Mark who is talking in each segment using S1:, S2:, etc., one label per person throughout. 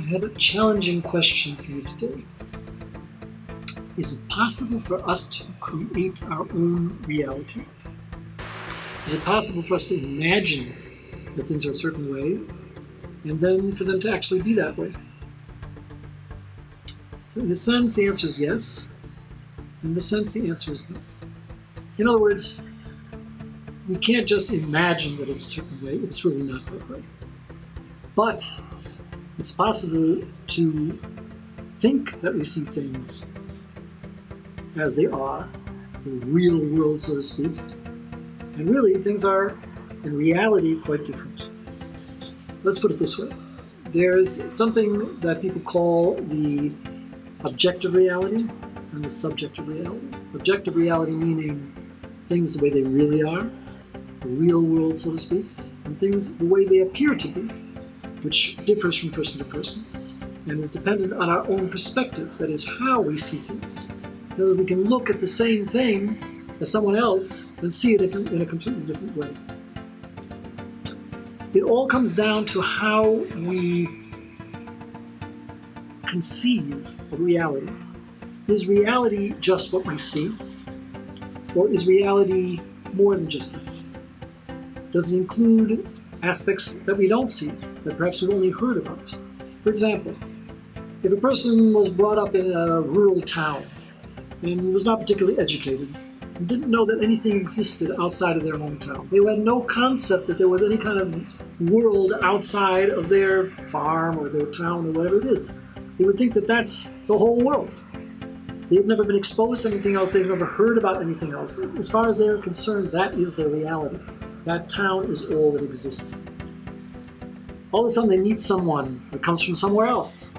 S1: have a challenging question for you today. Is it possible for us to create our own reality? Is it possible for us to imagine that things are a certain way, and then for them to actually be that way? So in a sense, the answer is yes. In a sense, the answer is no. In other words, we can't just imagine that it's a certain way if it's really not that way. But it's possible to think that we see things as they are, the real world, so to speak, and really things are, in reality, quite different. Let's put it this way. There's something that people call the objective reality and the subjective reality. Objective reality meaning things the way they really are, the real world, so to speak, and things the way they appear to be, which differs from person to person and is dependent on our own perspective, that is, how we see things. In other words, we can look at the same thing as someone else and see it in a completely different way. It all comes down to how we conceive of reality. Is reality just what we see? Or is reality more than just that? Does it include aspects that we don't see, that perhaps we've only heard about? For example, if a person was brought up in a rural town and was not particularly educated, and didn't know that anything existed outside of their hometown, they had no concept that there was any kind of world outside of their farm or their town or whatever it is. They would think that that's the whole world. They've never been exposed to anything else. They've never heard about anything else. As far as they're concerned, that is their reality. That town is all that exists. All of a sudden they meet someone that comes from somewhere else.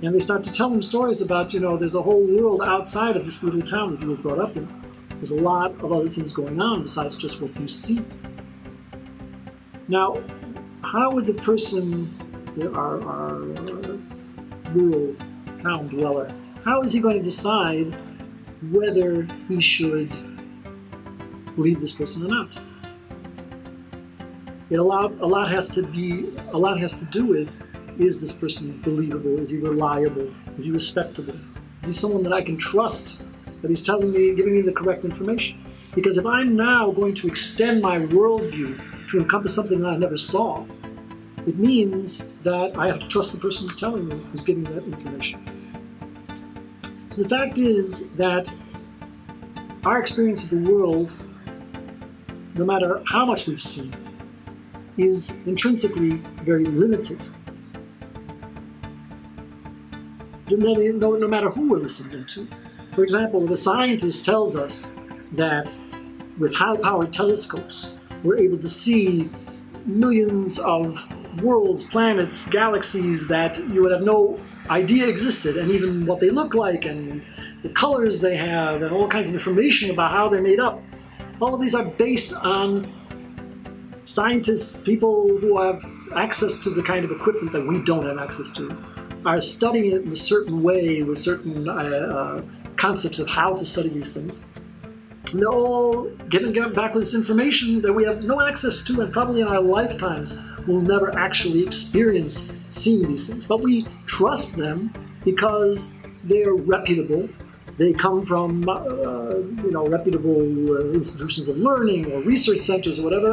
S1: And they start to tell them stories about, there's a whole world outside of this little town that you were brought up in. There's a lot of other things going on besides just what you see. Now, how would the person, our rural town dweller, how is he going to decide whether he should believe this person or not? A lot has to do with, is this person believable? Is he reliable? Is he respectable? Is he someone that I can trust, that he's telling me, giving me the correct information? Because if I'm now going to extend my worldview to encompass something that I never saw, it means that I have to trust the person who's telling me, who's giving that information. So the fact is that our experience of the world, no matter how much we've seen, is intrinsically very limited. No matter who we're listening to. For example, if a scientist tells us that with high-powered telescopes, we're able to see millions of worlds, planets, galaxies that you would have no idea existed, and even what they look like, and the colors they have, and all kinds of information about how they're made up. All of these are based on scientists, people who have access to the kind of equipment that we don't have access to, are studying it in a certain way with certain concepts of how to study these things. And they're all getting back with this information that we have no access to, and probably in our lifetimes we'll never actually experience seeing these things. But we trust them because they're reputable. They come from reputable institutions of learning or research centers or whatever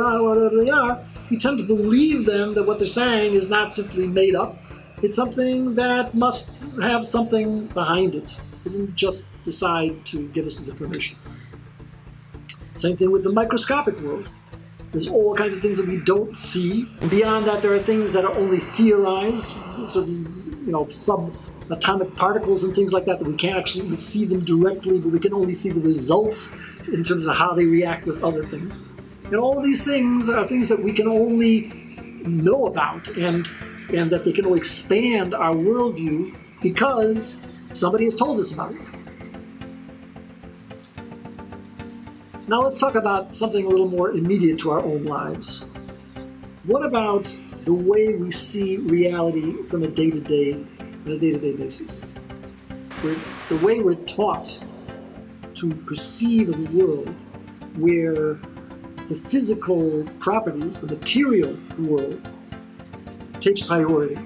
S1: they are. We tend to believe them that what they're saying is not simply made up. It's something that must have something behind it. They didn't just decide to give us this information. Same thing with the microscopic world. There's all kinds of things that we don't see. And beyond that, there are things that are only theorized, certain, subatomic particles and things like that we can't actually see them directly, but we can only see the results in terms of how they react with other things. And all of these things are things that we can only know about, and that they can only expand our worldview because somebody has told us about it. Now let's talk about something a little more immediate to our own lives. What about the way we see reality on a day-to-day basis? The way we're taught to perceive the world, where the physical properties, the material world, takes priority.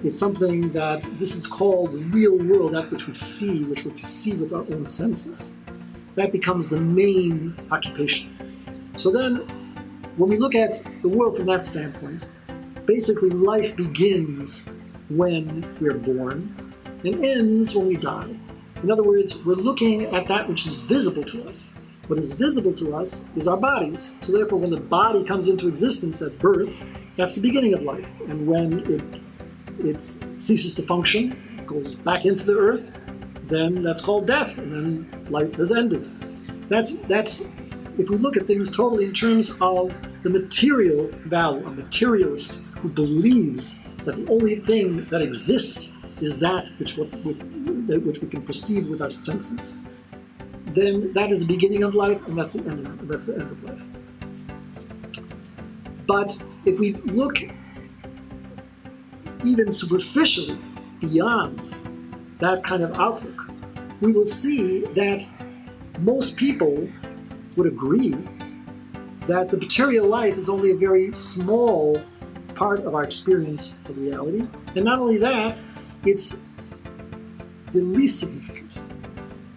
S1: It's something that this is called the real world, that which we see, which we perceive with our own senses. That becomes the main occupation. So then, when we look at the world from that standpoint, basically life begins when we're born and ends when we die. In other words, we're looking at that which is visible to us. What is visible to us is our bodies. So therefore, when the body comes into existence at birth, that's the beginning of life. And when it ceases to function, goes back into the earth, then that's called death, and then life has ended. That's if we look at things totally in terms of the material value, a materialist who believes that the only thing that exists is that which we can perceive with our senses, then that is the beginning of life, and that's the end of life. But if we look even superficially beyond that kind of outlook, we will see that most people would agree that the material life is only a very small part of our experience of reality. And not only that, it's the least significant.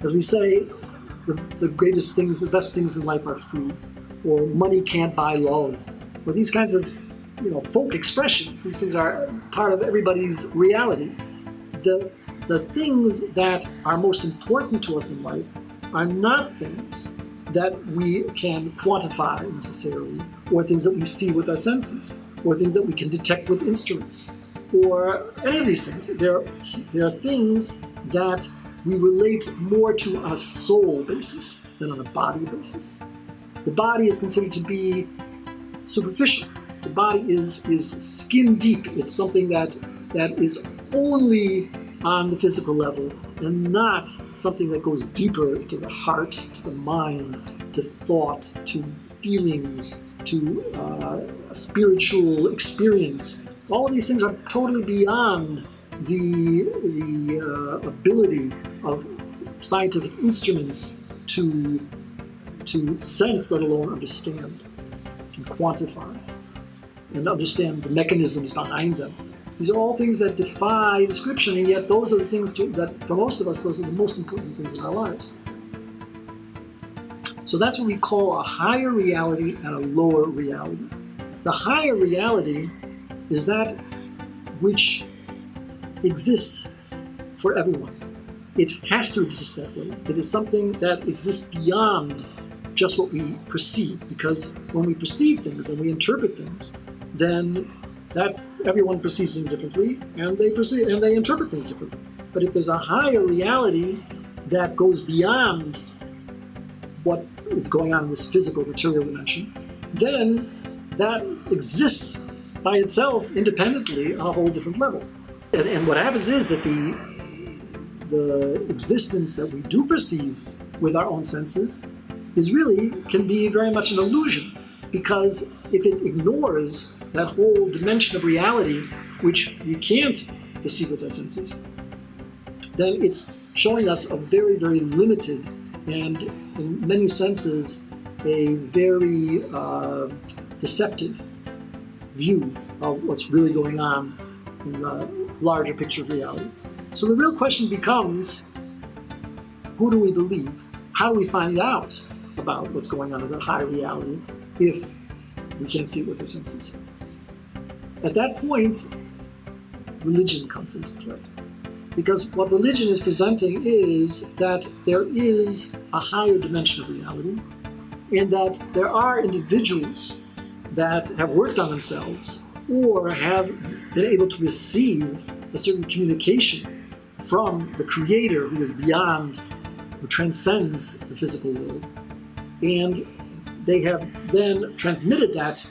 S1: As we say, the greatest things, the best things in life are food, or money can't buy love, or these kinds of folk expressions. These things are part of everybody's reality. The things that are most important to us in life are not things that we can quantify necessarily, or things that we see with our senses, or things that we can detect with instruments, or any of these things. There are things that we relate more to on a soul basis than on a body basis. The body is considered to be superficial. The body is skin deep. It's something that is only on the physical level and not something that goes deeper into the heart, to the mind, to thought, to feelings, to spiritual experience. All of these things are totally beyond the ability of scientific instruments to sense, let alone understand and quantify and understand the mechanisms behind them. These are all things that defy description, and yet those are the things that, for most of us, those are the most important things in our lives. So that's what we call a higher reality and a lower reality. The higher reality is that which exists for everyone. It has to exist that way. It is something that exists beyond just what we perceive, because when we perceive things and we interpret things, then that everyone perceives things differently, and they interpret things differently. But if there's a higher reality that goes beyond what is going on in this physical material dimension, then that exists by itself independently on a whole different level. And what happens is that the existence that we do perceive with our own senses can be very much an illusion, because if it ignores that whole dimension of reality which we can't perceive with our senses, then it's showing us a very, very limited and, in many senses, a very deceptive view of what's really going on in the larger picture of reality. So the real question becomes, who do we believe? How do we find out about what's going on in that high reality if we can't see it with our senses? At that point, religion comes into play. Because what religion is presenting is that there is a higher dimension of reality, and that there are individuals that have worked on themselves or have been able to receive a certain communication from the Creator who is beyond, who transcends the physical world. And they have then transmitted that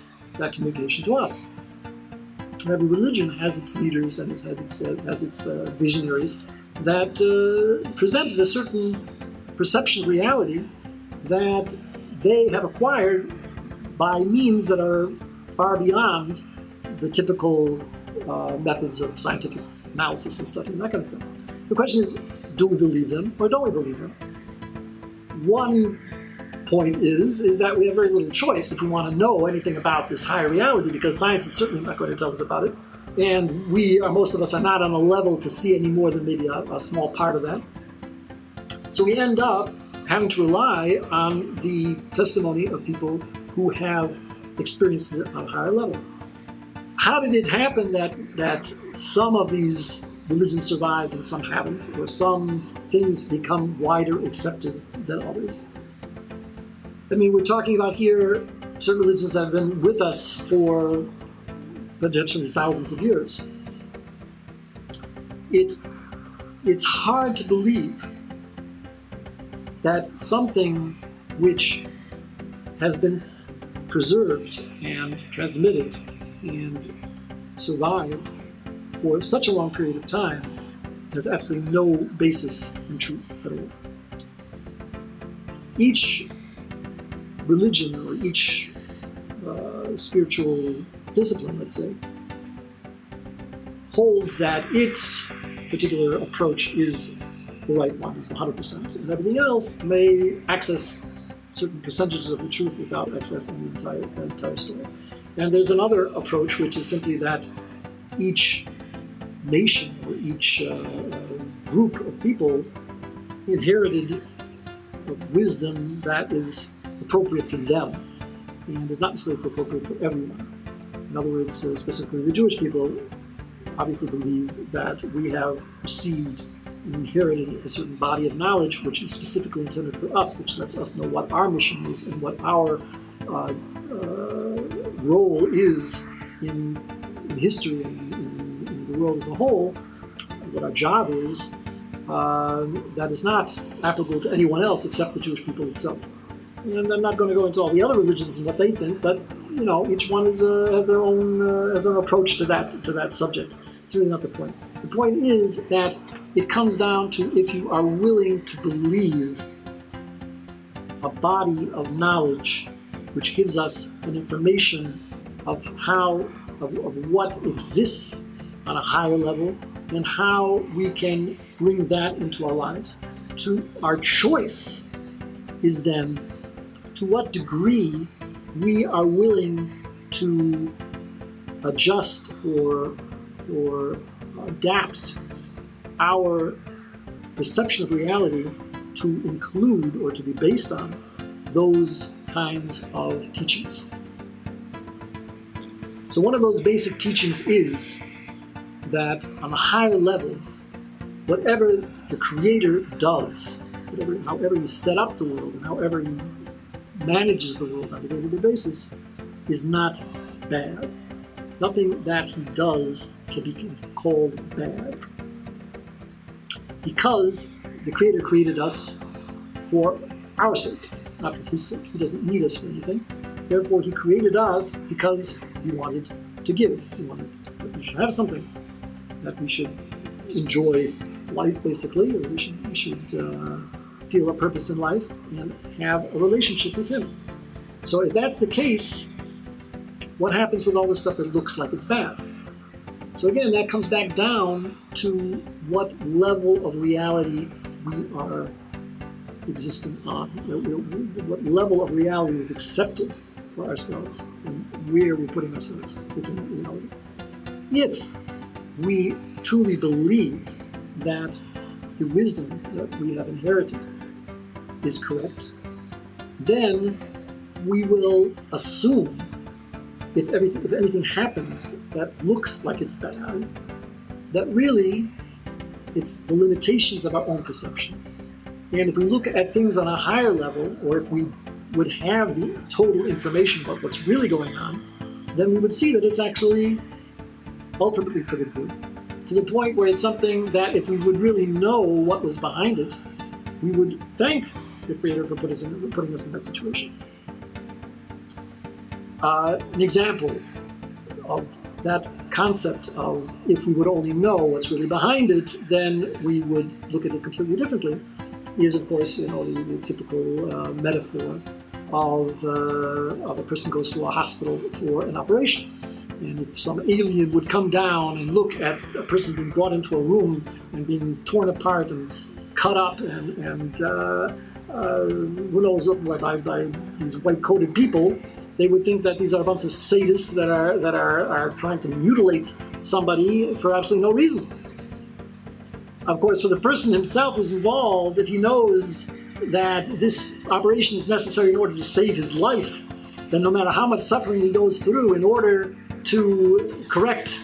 S1: communication to us. Every religion has its leaders and has its visionaries that presented a certain perception of reality that they have acquired by means that are far beyond the typical methods of scientific analysis and study and that kind of thing. The question is, do we believe them or don't we believe them? One point is that we have very little choice if we want to know anything about this higher reality, because science is certainly not going to tell us about it. And most of us are not on a level to see any more than maybe a small part of that. So we end up having to rely on the testimony of people who have experienced it on a higher level. How did it happen that some of these religions survived and some haven't, or some things become wider accepted than others? I mean, we're talking about here certain religions that have been with us for potentially thousands of years. It's hard to believe that something which has been preserved and transmitted and survived for such a long period of time has absolutely no basis in truth at all. Each religion or each spiritual discipline, let's say, holds that its particular approach is the right one, is 100%, and everything else may access certain percentages of the truth without accessing the entire story. And there's another approach, which is simply that each nation or each group of people inherited a wisdom that is appropriate for them and is not necessarily appropriate for everyone. In other words, specifically the Jewish people obviously believe that we have received and inherited a certain body of knowledge which is specifically intended for us, which lets us know what our mission is and what our role is in history and in the world as a whole, what our job is, that is not applicable to anyone else except the Jewish people itself. And I'm not going to go into all the other religions and what they think, but each one has their own approach to that subject. It's really not the point. The point is that it comes down to if you are willing to believe a body of knowledge which gives us an information of what exists on a higher level and how we can bring that into our lives. Our choice is then to what degree we are willing to adjust or adapt our perception of reality to include or to be based on those kinds of teachings. So one of those basic teachings is that on a higher level, whatever the Creator does, however he set up the world and however he manages the world on a day-to-day basis, is not bad. Nothing that he does can be called bad. Because the Creator created us for our sake, not for his sake. He doesn't need us for anything. Therefore, he created us because he wanted to give. He wanted that we should have something, that we should enjoy life, basically, or we should feel a purpose in life and have a relationship with him. So if that's the case, what happens with all this stuff that looks like it's bad? So again, that comes back down to what level of reality we are existing on, what level of reality we've accepted for ourselves, and where we're putting ourselves within reality. If we truly believe that the wisdom that we have inherited is correct, then we will assume if anything happens that looks like it's bad, that really it's the limitations of our own perception. And if we look at things on a higher level, or if we would have the total information about what's really going on, then we would see that it's actually ultimately for the good. To the point where it's something that if we would really know what was behind it, we would thank the Creator for putting us in that situation. An example of that concept of if we would only know what's really behind it, then we would look at it completely differently, is of course the typical metaphor of a person goes to a hospital for an operation. And if some alien would come down and look at a person being brought into a room and being torn apart and cut up and who knows, by these white-coated people, they would think that these are a bunch of sadists that are trying to mutilate somebody for absolutely no reason. Of course, for the person himself who's involved, if he knows that this operation is necessary in order to save his life, then no matter how much suffering he goes through in order to correct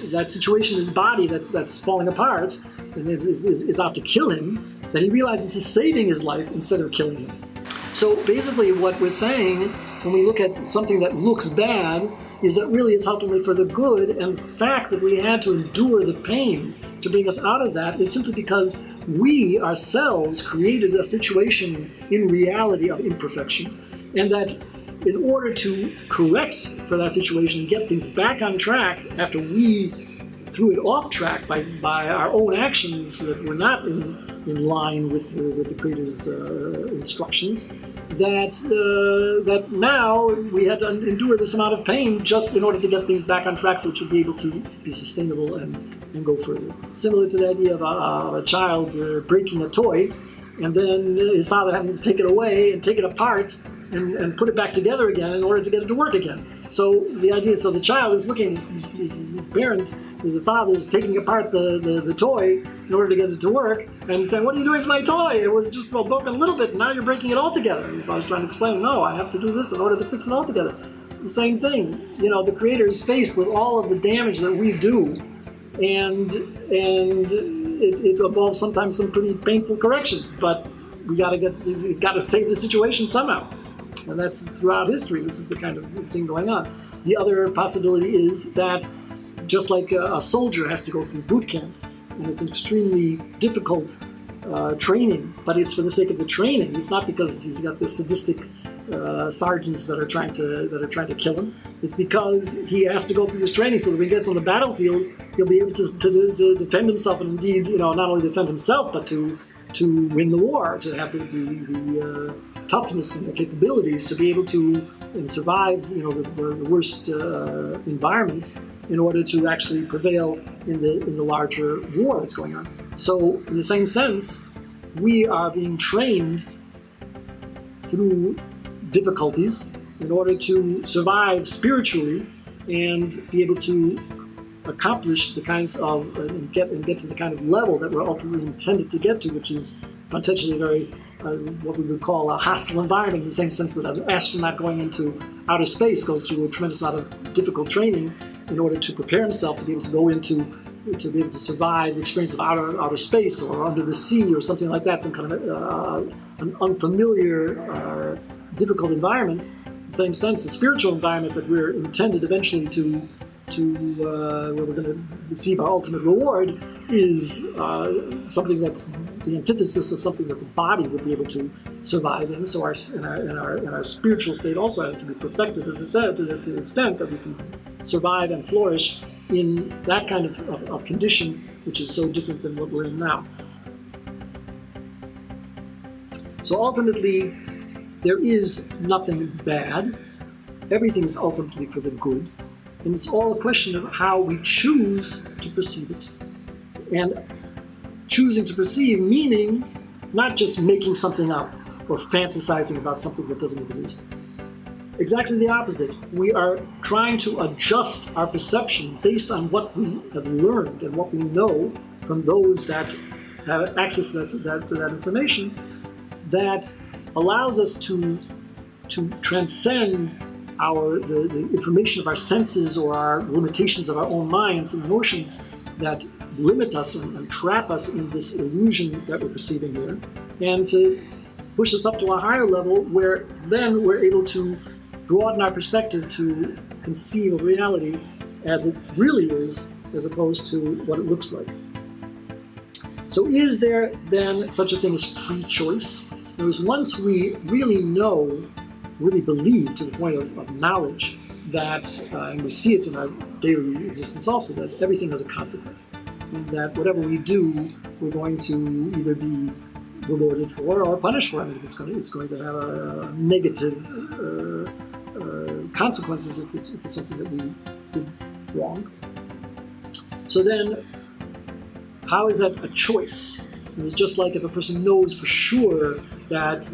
S1: that situation in his body that's falling apart and is out to kill him, then he realizes he's saving his life instead of killing him. So basically what we're saying when we look at something that looks bad is that really it's ultimately for the good, and the fact that we had to endure the pain to bring us out of that is simply because we ourselves created a situation in reality of imperfection, and that in order to correct for that situation and get things back on track after we threw it off track by our own actions that were not in line with the Creator's instructions, that now we had to endure this amount of pain just in order to get things back on track so it should be able to be sustainable and go further. Similar to the idea of a child breaking a toy and then his father having to take it away and take it apart and put it back together again in order to get it to work again. So the idea, so the child is looking, his parent, the father is taking apart the toy in order to get it to work, and he's saying, "What are you doing to my toy? It was just broken a little bit, and now you're breaking it all together." And the father's trying to explain, "No, I have to do this in order to fix it all together." The same thing, the Creator is faced with all of the damage that we do, and it involves sometimes some pretty painful corrections, but he's got to save the situation somehow. And that's throughout history. This is the kind of thing going on. The other possibility is that just like a soldier has to go through boot camp, and it's an extremely difficult training, but it's for the sake of the training. It's not because he's got the sadistic sergeants that are trying to kill him. It's because he has to go through this training so that when he gets on the battlefield, he'll be able to defend himself, and indeed, not only defend himself, but to win the war, to have the toughness and the capabilities to be able to survive, the worst environments in order to actually prevail in the larger war that's going on. So, in the same sense, we are being trained through difficulties in order to survive spiritually and be able to accomplish the kinds of and get to the kind of level that we're ultimately intended to get to, which is potentially very what we would call a hostile environment, in the same sense that an astronaut going into outer space goes through a tremendous amount of difficult training in order to prepare himself to be able to go into, to be able to survive the experience of outer space or under the sea or something like that, some kind of an unfamiliar, difficult environment. In the same sense, the spiritual environment that we're intended eventually to where we're going to receive our ultimate reward is something that's the antithesis of something that the body would be able to survive in. So our spiritual state also has to be perfected to the extent that we can survive and flourish in that kind of condition, which is so different than what we're in now. So ultimately, there is nothing bad. Everything is ultimately for the good. And it's all a question of how we choose to perceive it. And choosing to perceive meaning not just making something up or fantasizing about something that doesn't exist. Exactly the opposite. We are trying to adjust our perception based on what we have learned and what we know from those that have access to that information, that allows us to transcend the information of our senses or our limitations of our own minds and emotions that limit us and trap us in this illusion that we're perceiving here, and to push us up to a higher level where then we're able to broaden our perspective to conceive of reality as it really is, as opposed to what it looks like. So is there then such a thing as free choice? Because once we really know, really believe to the point of knowledge that, and we see it in our daily existence also, that everything has a consequence, and that whatever we do, we're going to either be rewarded for or punished for. I mean, it's going to have a negative consequences if it's something that we did wrong. So then, how is that a choice? It's just like if a person knows for sure that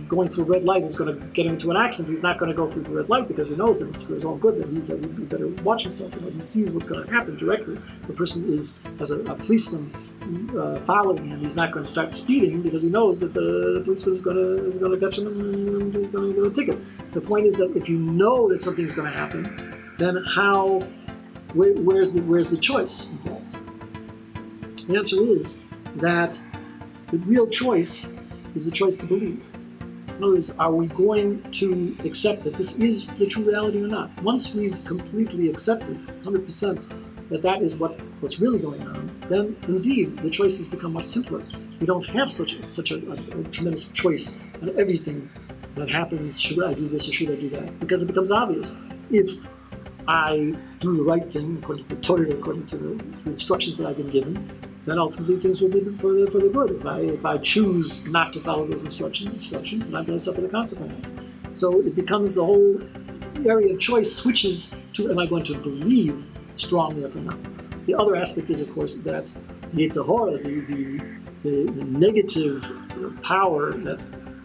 S1: going through a red light is going to get him into an accident. He's not going to go through the red light because he knows that it's for his own good, that he better watch himself. He sees what's going to happen directly. The person is, as a policeman following him, he's not going to start speeding because he knows that the policeman is going to catch him and he's going to get a ticket. The point is that if you know that something's going to happen, then where's the choice involved? The answer is that the real choice is the choice to believe. In other words, are we going to accept that this is the true reality or not? Once we've completely accepted 100% that is what's really going on, then indeed the choices become much simpler. We don't have such a tremendous choice on everything that happens. Should I do this or should I do that? Because it becomes obvious. If I do the right thing according to the Torah, according to the instructions that I've been given, then ultimately things will be for the good. If I choose not to follow those instructions, then I'm going to suffer the consequences. So it becomes the whole area of choice switches to, am I going to believe strongly or not? The other aspect is, of course, that the Yetzer Hara, the negative power that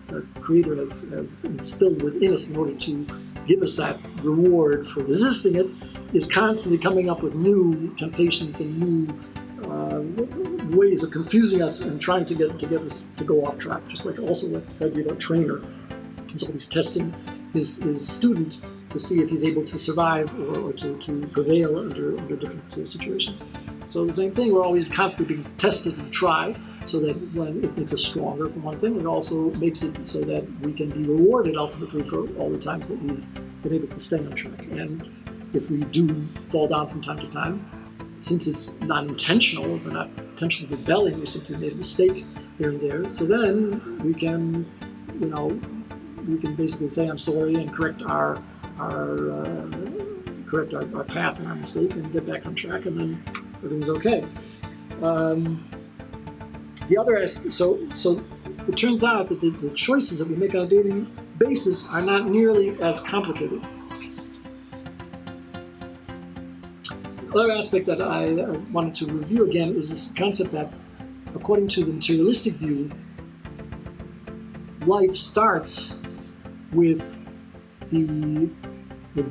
S1: the Creator has instilled within us in order to give us that reward for resisting it, is constantly coming up with new temptations and new ways of confusing us and trying to get us to go off track. Just like also the idea of a trainer is always testing his student to see if he's able to survive or to prevail under different situations. So the same thing, we're always constantly being tested and tried, so that when it makes us stronger for one thing, it also makes it so that we can be rewarded ultimately for all the times that we've been able to stay on track. And if we do fall down from time to time, since it's not intentional, we're not intentionally rebelling, we simply made a mistake here and there, so then we can basically say I'm sorry and correct our path and our mistake and get back on track, and then everything's okay. The other aspect, so it turns out that the choices that we make on a daily basis are not nearly as complicated. Another aspect that I wanted to review again is this concept that, according to the materialistic view, life starts with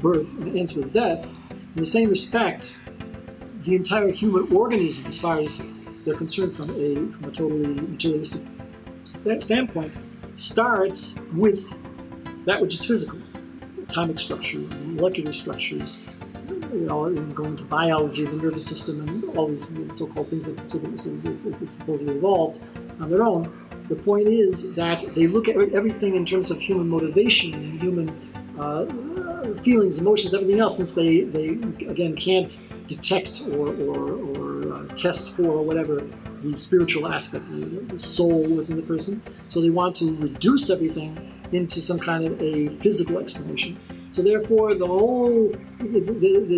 S1: birth and ends with death. In the same respect, the entire human organism, as far as they're concerned from a totally materialistic standpoint, starts with that which is physical, atomic structures, molecular structures, and going to biology, the nervous system, and all these so-called things that it's supposedly evolved on their own. The point is that they look at everything in terms of human motivation and human feelings, emotions, everything else, since they again can't detect or test for or whatever the spiritual aspect, the soul within the person. So they want to reduce everything into some kind of a physical explanation. So therefore, the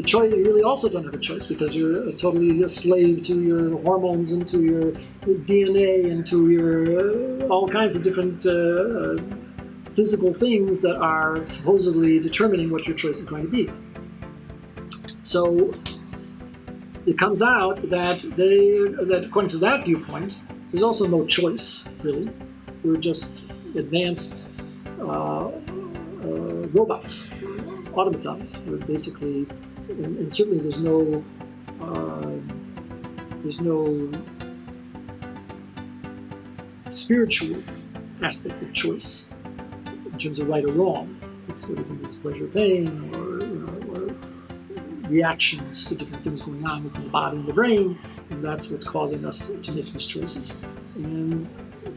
S1: choice, you really also don't have a choice, because you're totally a slave to your hormones and to your DNA and to your all kinds of different physical things that are supposedly determining what your choice is going to be. So it comes out that according to that viewpoint, there's also no choice, really. We're just advanced robots, automatons. We're basically, and certainly there's no spiritual aspect of choice in terms of right or wrong. It's pleasure, pain, or reactions to different things going on within the body and the brain, and that's what's causing us to make these choices. And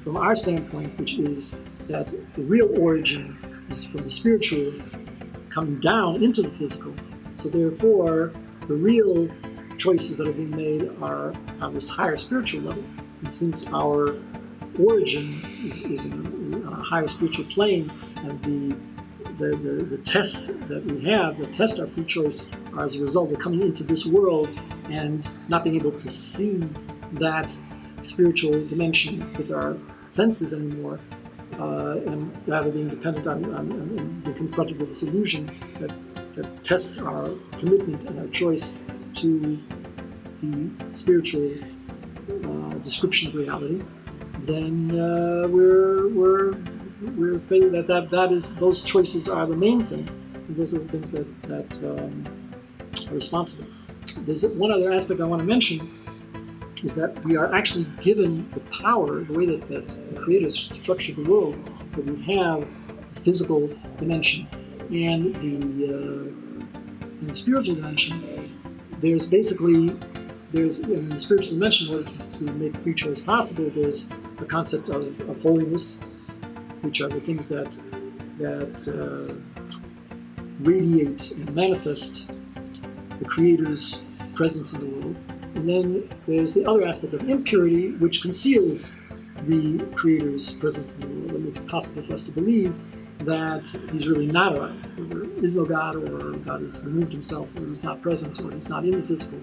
S1: from our standpoint, which is that the real origin is from the spiritual coming down into the physical, so therefore the real choices that are being made are on this higher spiritual level. And since our origin is in a higher spiritual plane, and the tests that we have that test our free choice are as a result of coming into this world and not being able to see that spiritual dimension with our senses anymore, and rather being dependent on and being confronted with this illusion that tests our commitment and our choice to the spiritual description of reality, then we're figuring that is those choices are the main thing. And those are the things that are responsible. There's one other aspect I want to mention is that we are actually given the power, the way that the creators structured the world, that we have a physical dimension and the spiritual dimension. There's in the spiritual dimension, in order to make free choice possible, there's a concept of holiness, which are the things that radiate and manifest the Creator's presence in the world. And then there's the other aspect of impurity, which conceals the Creator's presence in the world and makes it possible for us to believe that He's really not around, or there is no God, or God has removed Himself, or He's not present, or He's not in the physical.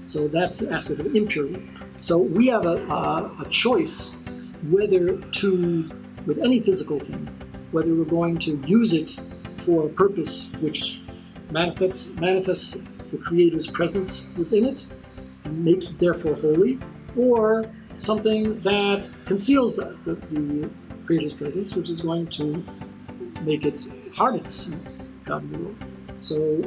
S1: So that's the aspect of impurity. So we have a choice whether to, with any physical thing, whether we're going to use it for a purpose which manifests the Creator's presence within it and makes it therefore holy, or something that conceals the Creator's presence, which is going to make it harder to see God in the world. So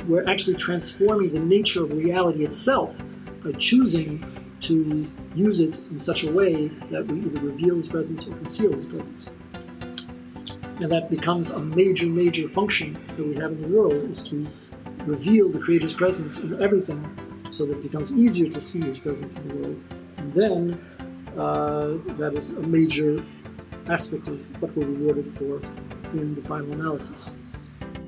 S1: we're actually transforming the nature of reality itself by choosing to use it in such a way that we either reveal His presence or conceal His presence. And that becomes a major, major function that we have in the world, is to reveal the Creator's presence in everything so that it becomes easier to see His presence in the world. And then that is a major aspect of what we're rewarded for in the final analysis.